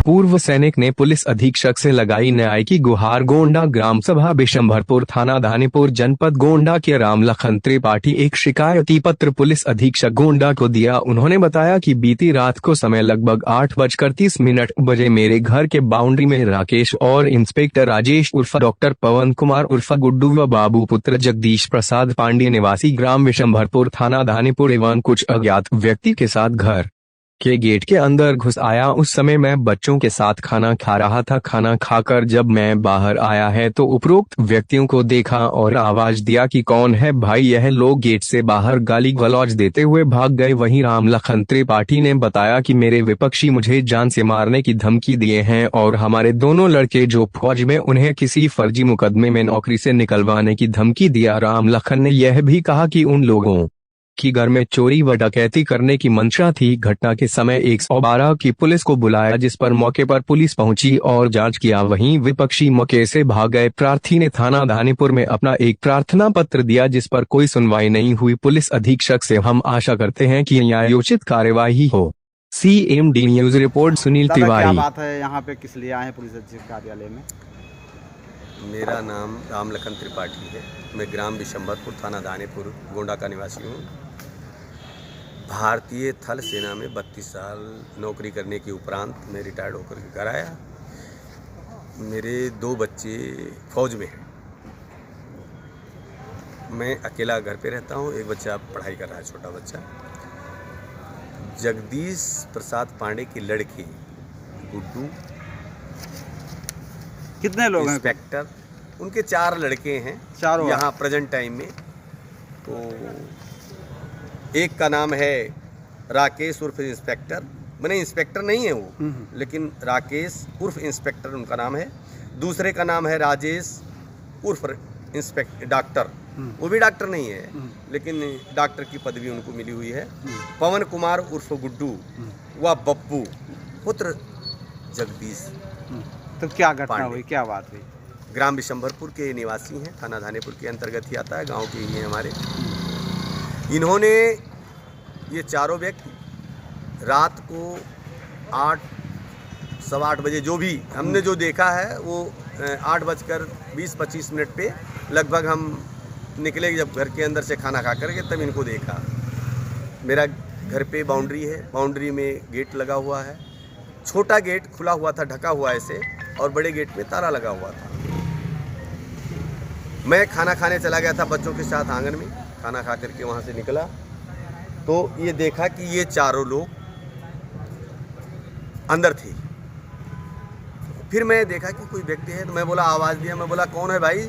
पूर्व सैनिक ने पुलिस अधीक्षक से लगाई न्याय की गुहार। गोंडा ग्राम सभा बिशंभरपुर थाना दानीपुर जनपद गोंडा के रामलखन त्रिपाठी एक शिकायती पत्र पुलिस अधीक्षक गोंडा को दिया। उन्होंने बताया कि बीती रात को समय लगभग 8:30 बजे मेरे घर के बाउंड्री में राकेश और इंस्पेक्टर राजेश उर्फ डॉक्टर पवन कुमार उर्फ गुड्डू व बाबू पुत्र जगदीश प्रसाद पांडे निवासी ग्राम बिशंभरपुर थाना दानीपुर एवं कुछ अज्ञात व्यक्ति के साथ घर के गेट के अंदर घुस आया। उस समय मैं बच्चों के साथ खाना खा रहा था। खाना खाकर जब मैं बाहर आया है तो उपरोक्त व्यक्तियों को देखा और आवाज दिया कि कौन है भाई। यह लोग गेट से बाहर गाली गलौज देते हुए भाग गए। वहीं रामलखन त्रिपाठी ने बताया कि मेरे विपक्षी मुझे जान से मारने की धमकी दिए हैं और हमारे दोनों लड़के जो फौज में उन्हें किसी फर्जी मुकदमे में नौकरी से निकलवाने की धमकी दिया। रामलखन ने यह भी कहा कि उन लोगों कि घर में चोरी व डकैती करने की मंशा थी। घटना के समय 112 की पुलिस को बुलाया, जिस पर मौके पर पुलिस पहुंची और जांच किया। वहीं विपक्षी मौके से भाग गए। प्रार्थी ने थाना दानीपुर में अपना एक प्रार्थना पत्र दिया, जिस पर कोई सुनवाई नहीं हुई। पुलिस अधीक्षक से हम आशा करते हैं कि न्यायोचित कार्यवाही हो। CMD news report Sunil Tiwari. क्या बात है, यहाँ पे किस लिए आए हैं पुलिस अधीक्षक कार्यालय में? मेरा नाम रामलखन त्रिपाठी है। मैं ग्राम बिशंभरपुर थाना दानीपुर गोंडा का निवासी हूँ। भारतीय थल सेना में 32 साल नौकरी करने के उपरांत मैं रिटायर्ड होकर घर आया। मेरे 2 बच्चे फौज में हैं। मैं अकेला घर पे रहता हूँ। एक बच्चा पढ़ाई कर रहा है, छोटा बच्चा। जगदीश प्रसाद पांडे के लड़के गुड्डू, कितने लोग हैं? इंस्पेक्टर, उनके 4 लड़के हैं चारों यहाँ प्रेजेंट टाइम में। तो एक का नाम है राकेश उर्फ इंस्पेक्टर, मैंने इंस्पेक्टर नहीं है वो, लेकिन राकेश उर्फ इंस्पेक्टर उनका नाम है। दूसरे का नाम है राजेश उर्फ डॉक्टर, वो भी डॉक्टर नहीं है, लेकिन डॉक्टर की पदवी उनको मिली हुई है। पवन कुमार उर्फ गुड्डू व बप्पू पुत्र जगदीश। तो क्या घटना हुई, क्या बात हुई? ग्राम बिशंभरपुर के निवासी हैं, थाना दानीपुर के अंतर्गत ही आता है, गांव के ही हैं हमारे। इन्होंने ये चारों व्यक्ति रात को 8 सवा 8 बजे, जो भी हमने जो देखा है वो 8:20-25 पे लगभग हम निकले जब घर के अंदर से खाना खा करके, तब इनको देखा। मेरा घर पे बाउंड्री है, बाउंड्री में गेट लगा हुआ है। छोटा गेट खुला हुआ था, ढका हुआ ऐसे, और बड़े गेट पे ताला लगा हुआ था। मैं खाना खाने चला गया था बच्चों के साथ आंगन में। खाना खा करके वहाँ से निकला तो ये देखा कि ये चारों लोग अंदर थे। फिर मैं देखा कि कोई व्यक्ति है, तो मैं बोला, आवाज़ दिया, मैं बोला कौन है भाई?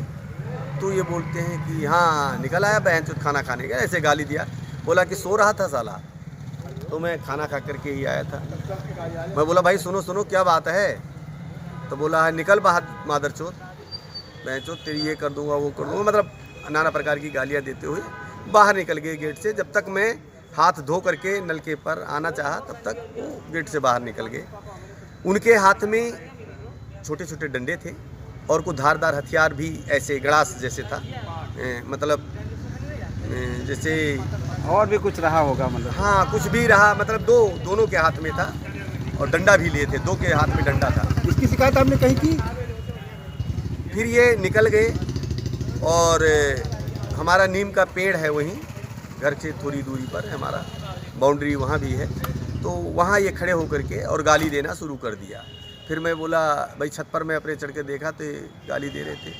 तो ये बोलते हैं कि हाँ निकल आया बहन खाना खाने का, ऐसे गाली दिया। बोला कि सो रहा था साला। तो मैं खाना खा करके ही आया था। मैं बोला भाई सुनो सुनो क्या बात है? तो बोला है निकल बाहर मादरचोद, बहनचोद तेरी ये कर दूंगा वो कर दूंगा, मतलब नाना प्रकार की गालियाँ देते हुए बाहर निकल गए गेट से। जब तक मैं हाथ धो करके नलके पर आना चाहा, तब तक वो गेट से बाहर निकल गए। उनके हाथ में छोटे छोटे डंडे थे और कुछ धारदार हथियार भी ऐसे गड़ास जैसे था, मतलब जैसे और भी कुछ रहा होगा, मतलब हाँ कुछ भी रहा, मतलब दोनों के हाथ में था और डंडा भी लिए थे, 2 के हाथ में डंडा था। इसकी शिकायत आपने कही थी? फिर ये निकल गए और हमारा नीम का पेड़ है वहीं घर से थोड़ी दूरी पर है, हमारा बाउंड्री वहाँ भी है। तो वहाँ ये खड़े होकर के और गाली देना शुरू कर दिया। फिर मैं बोला भाई छत पर मैं अपने चढ़ के देखा तो गाली दे रहे थे।